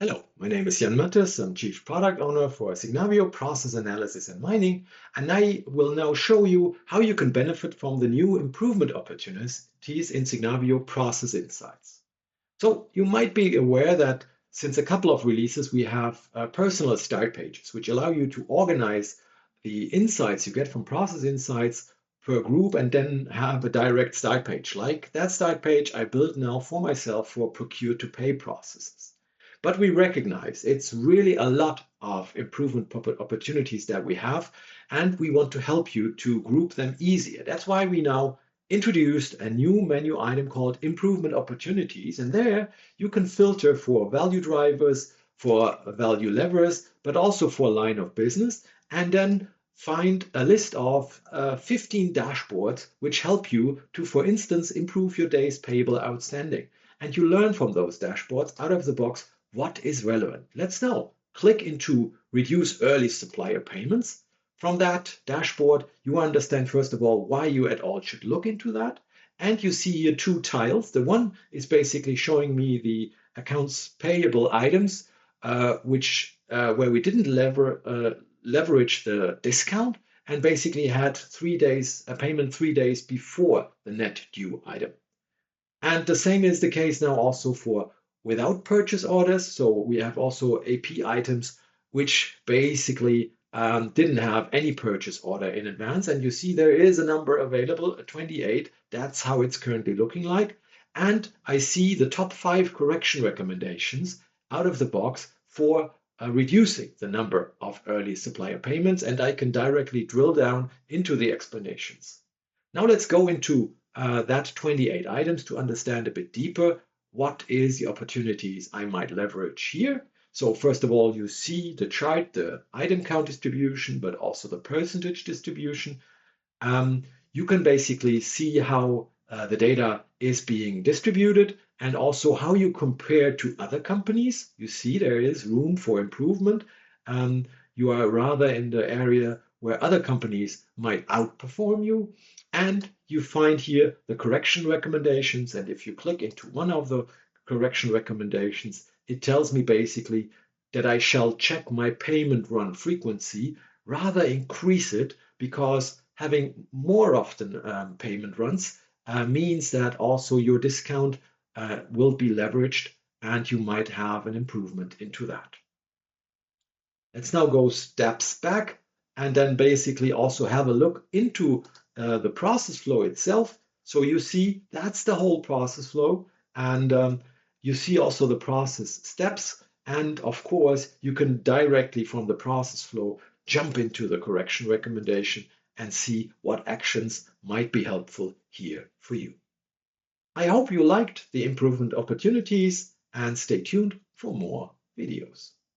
Hello, my name is Jan Mattes. I'm Chief Product Owner for Signavio Process Analysis and Mining, and I will now show you how you can benefit from the new improvement opportunities in Signavio Process Insights. So you might be aware that since a couple of releases, we have personal start pages, which allow you to organize the insights you get from Process Insights per group and then have a direct start page. Like that start page I built now for myself for procure to pay processes. But we recognize it's really a lot of improvement opportunities that we have, and we want to help you to group them easier. That's why we now introduced a new menu item called improvement opportunities. And there you can filter for value drivers, for value levers, but also for line of business, and then find a list of 15 dashboards which help you to, for instance, improve your days payable outstanding. And you learn from those dashboards out of the box what is relevant. Let's now click into reduce early supplier payments. From that dashboard, you understand, first of all, why you at all should look into that. And you see here two tiles. The one is basically showing me the accounts payable items, where we didn't leverage the discount and basically had 3 days, a payment 3 days before the net due item. And the same is the case now also for without purchase orders. So we have also AP items which basically didn't have any purchase order in advance. And you see there is a number available, 28. That's how it's currently looking like. And I see the top 5 correction recommendations out of the box for reducing the number of early supplier payments. And I can directly drill down into the explanations. Now let's go into that 28 items to understand a bit deeper what is the opportunities I might leverage here. So first of all, you see the chart, the item count distribution, but also the percentage distribution. You can basically see how the data is being distributed and also how you compare to other companies. You see there is room for improvement. You are rather in the area where other companies might outperform you. And you find here the correction recommendations. And if you click into one of the correction recommendations, it tells me basically that I shall check my payment run frequency, rather increase it, because having more often payment runs means that also your discount will be leveraged and you might have an improvement into that. Let's now go steps back and then basically also have a look into the process flow itself. So you see that's the whole process flow, and you see also the process steps. And of course, you can directly from the process flow jump into the correction recommendation and see what actions might be helpful here for you. I hope you liked the improvement opportunities and stay tuned for more videos.